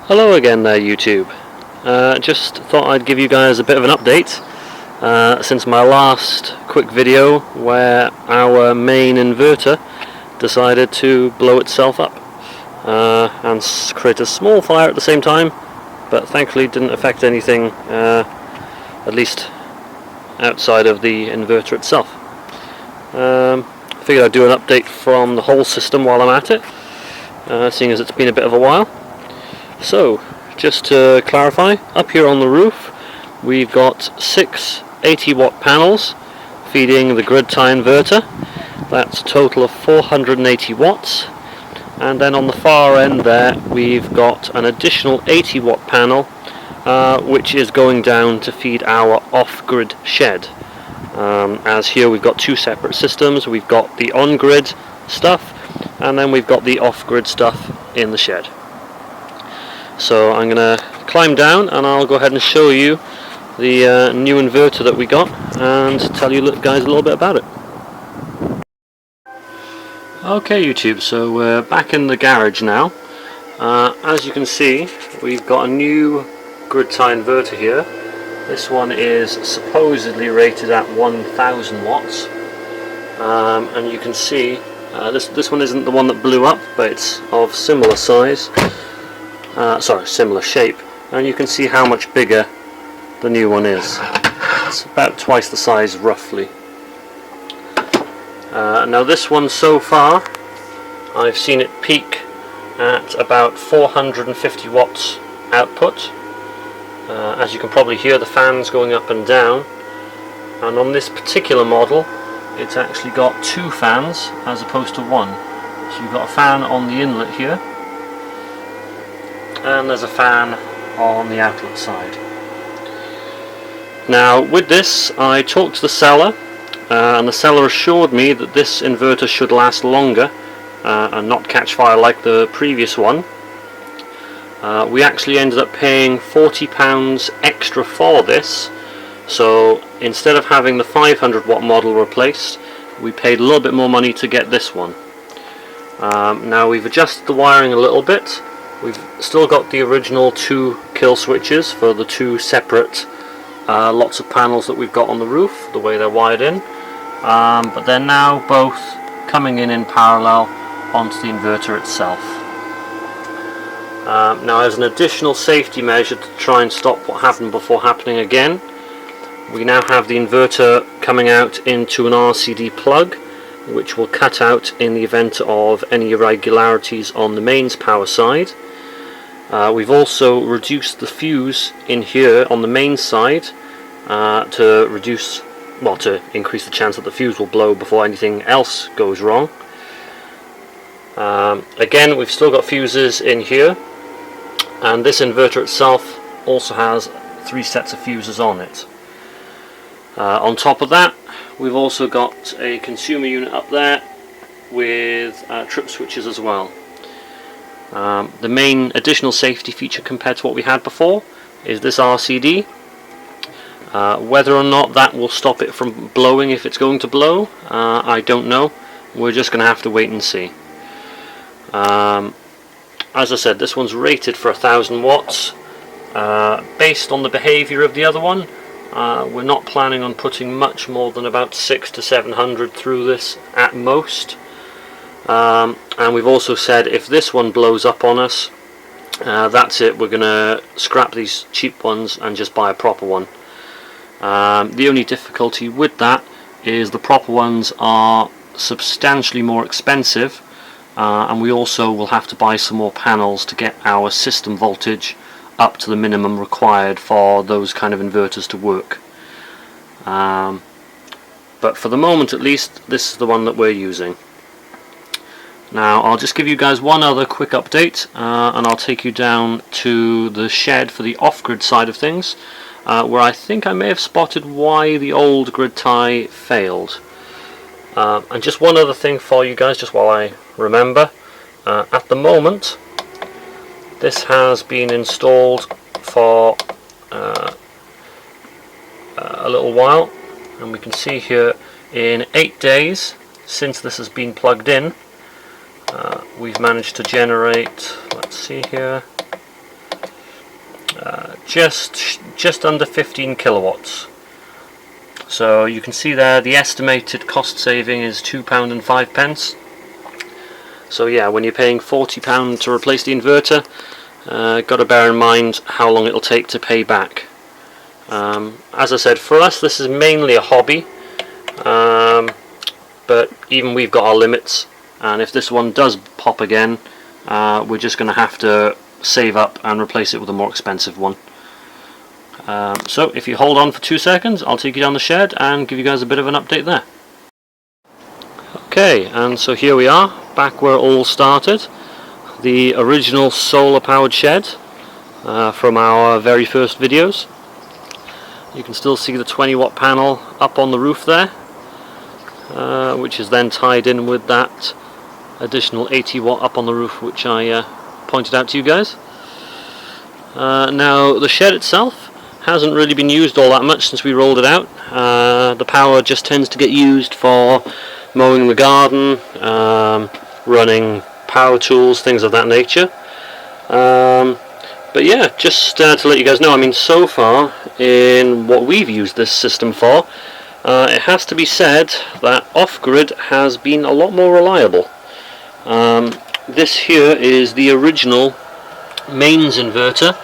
Hello again there, YouTube. Just thought I'd give you guys a bit of an update since my last quick video where our main inverter decided to blow itself up and create a small fire at the same time, but thankfully didn't affect anything, at least outside of the inverter itself. Figured I'd do an update from the whole system while I'm at it, seeing as it's been a bit of a while. So, just to clarify, up here on the roof we've got 6 80-watt panels feeding the grid-tie inverter. That's a total of 480 watts. And then on the far end there we've got an additional 80-watt panel which is going down to feed our off-grid shed. As here we've got 2 separate systems. We've got the on-grid stuff and then we've got the off-grid stuff in the shed. So I'm going to climb down and I'll go ahead and show you the new inverter that we got and tell you guys a little bit about it. Okay YouTube, so we're back in the garage now. As you can see, we've got a new grid-tie inverter here. This one is supposedly rated at 1000 watts, and you can see this one isn't the one that blew up, but it's of similar size. Similar shape, and you can see how much bigger the new one is. It's about twice the size roughly. Now this one so far, I've seen it peak at about 450 watts output. As you can probably hear the fans going up and down, and on this particular model it's actually got 2 fans as opposed to 1. So you've got a fan on the inlet here, and there's a fan on the outlet side. Now with this, I talked to the seller, and the seller assured me that this inverter should last longer and not catch fire like the previous one. We actually ended up paying £40 extra for this, so instead of having the 500 watt model replaced, we paid a little bit more money to get this one. Now we've adjusted the wiring a little bit. We've still got the original 2 kill switches for the 2 separate lots of panels that we've got on the roof, the way they're wired in, but they're now both coming in parallel onto the inverter itself. Now, as an additional safety measure to try and stop what happened before happening again, we now have the inverter coming out into an RCD plug, which will cut out in the event of any irregularities on the mains power side. We've also reduced the fuse in here on the main side to increase the chance that the fuse will blow before anything else goes wrong. Again, we've still got fuses in here, and this inverter itself also has 3 sets of fuses on it. On top of that, we've also got a consumer unit up there with trip switches as well. The main additional safety feature compared to what we had before is this RCD. Whether or not that will stop it from blowing if it's going to blow, I don't know. We're just going to have to wait and see. As I said, this one's rated for 1000 watts. Based on the behaviour of the other one, we're not planning on putting much more than about 600 to 700 through this at most. And we've also said if this one blows up on us, that's it, we're going to scrap these cheap ones and just buy a proper one. The only difficulty with that is the proper ones are substantially more expensive, and we also will have to buy some more panels to get our system voltage up to the minimum required for those kind of inverters to work. But for the moment at least, this is the one that we're using. Now I'll just give you guys one other quick update, and I'll take you down to the shed for the off-grid side of things, where I think I may have spotted why the old grid tie failed. And just one other thing for you guys, just while I remember, at the moment this has been installed for a little while, and we can see here in 8 days since this has been plugged in, we've managed to generate, let's see here, just under 15 kilowatts. So you can see there the estimated cost saving is £2.05. So yeah, when you're paying £40 to replace the inverter, got to bear in mind how long it'll take to pay back. As I said, for us this is mainly a hobby, but even we've got our limits, and if this one does pop again, we're just going to have to save up and replace it with a more expensive one. So if you hold on for 2 seconds, I'll take you down the shed and give you guys a bit of an update there. Okay, and so here we are, back where it all started. The original solar powered shed from our very first videos. You can still see the 20-watt panel up on the roof there, which is then tied in with that additional 80-watt up on the roof, which I pointed out to you guys. Now the shed itself hasn't really been used all that much since we rolled it out. The power just tends to get used for mowing the garden, running power tools, things of that nature. But yeah, just to let you guys know, I mean, so far in what we've used this system for, it has to be said that off-grid has been a lot more reliable. This here is the original mains inverter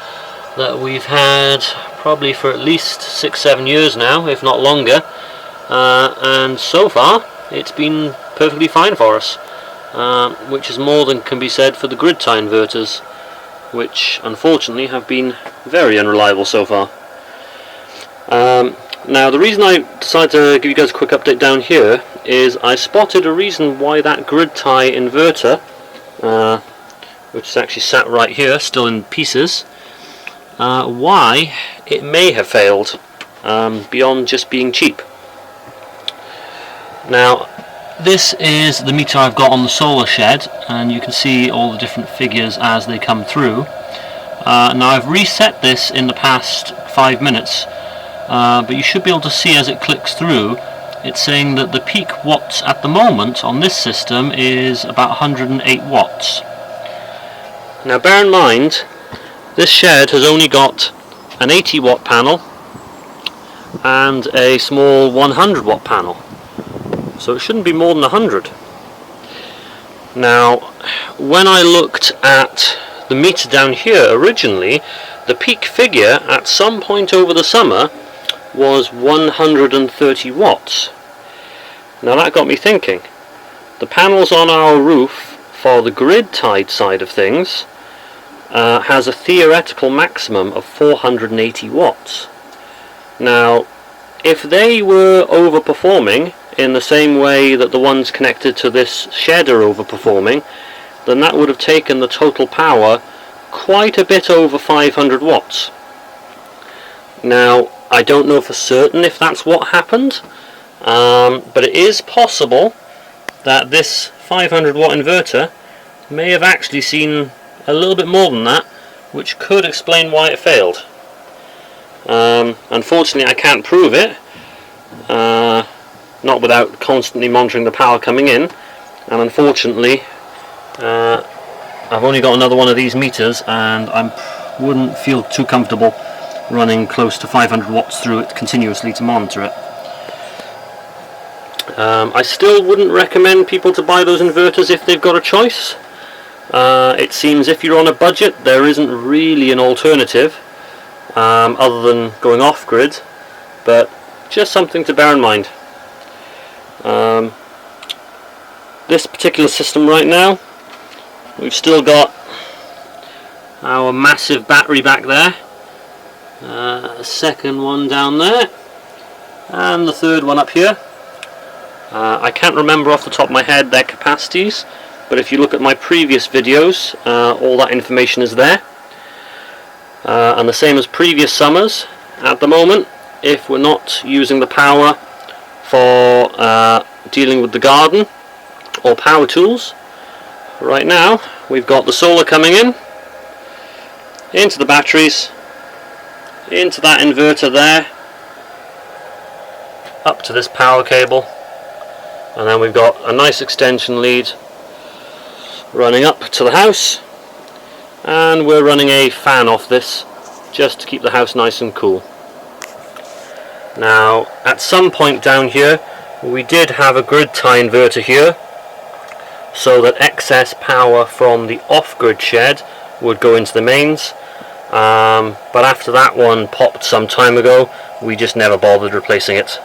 that we've had probably for at least 6-7 years now, if not longer, and so far it's been perfectly fine for us, which is more than can be said for the grid tie inverters, which unfortunately have been very unreliable so far. Now the reason I decided to give you guys a quick update down here is I spotted a reason why that grid tie inverter, which is actually sat right here still in pieces, why it may have failed, beyond just being cheap. Now this is the meter I've got on the solar shed, and you can see all the different figures as they come through. Now I've reset this in the past 5 minutes, but you should be able to see as it clicks through, it's saying that the peak watts at the moment on this system is about 108 watts. Now bear in mind, this shed has only got an 80-watt panel and a small 100-watt panel, so it shouldn't be more than 100. Now when I looked at the meter down here originally, the peak figure at some point over the summer was 130 watts. Now that got me thinking. The panels on our roof for the grid tied side of things has a theoretical maximum of 480 watts. Now if they were overperforming in the same way that the ones connected to this shed are overperforming, then that would have taken the total power quite a bit over 500 watts. Now I don't know for certain if that's what happened, but it is possible that this 500 watt inverter may have actually seen a little bit more than that, which could explain why it failed. Unfortunately I can't prove it, not without constantly monitoring the power coming in, and unfortunately I've only got another one of these meters, and I wouldn't feel too comfortable running close to 500 watts through it continuously to monitor it. I still wouldn't recommend people to buy those inverters if they've got a choice. It seems if you're on a budget there isn't really an alternative other than going off grid, but just something to bear in mind. This particular system right now, we've still got our massive battery back there, a second one down there, and the third one up here. I can't remember off the top of my head their capacities, but if you look at my previous videos, all that information is there. And the same as previous summers, at the moment, if we're not using the power for dealing with the garden or power tools, right now we've got the solar coming in, into the batteries, into that inverter there, up to this power cable, and then we've got a nice extension lead running up to the house, and we're running a fan off this just to keep the house nice and cool. Now at some point down here we did have a grid tie inverter here, so that excess power from the off-grid shed would go into the mains, but after that one popped some time ago, we just never bothered replacing it.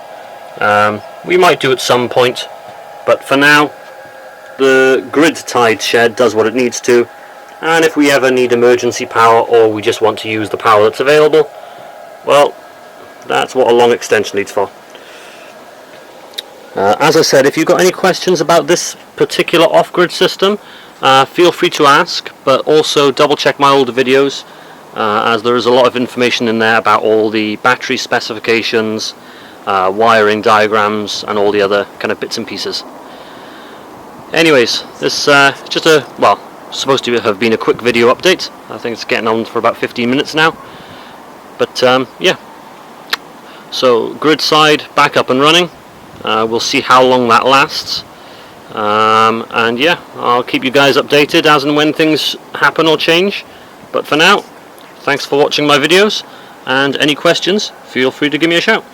We might do at some point, but for now the grid tied shed does what it needs to, and if we ever need emergency power or we just want to use the power that's available, well, that's what a long extension lead's for. As I said, if you've got any questions about this particular off-grid system, feel free to ask, but also double check my older videos, as there is a lot of information in there about all the battery specifications, wiring diagrams, and all the other kind of bits and pieces. Anyways, this just supposed to have been a quick video update. I think it's getting on for about 15 minutes now, but yeah. So grid side back up and running. We'll see how long that lasts, and yeah, I'll keep you guys updated as and when things happen or change. But for now, thanks for watching my videos, and any questions, feel free to give me a shout.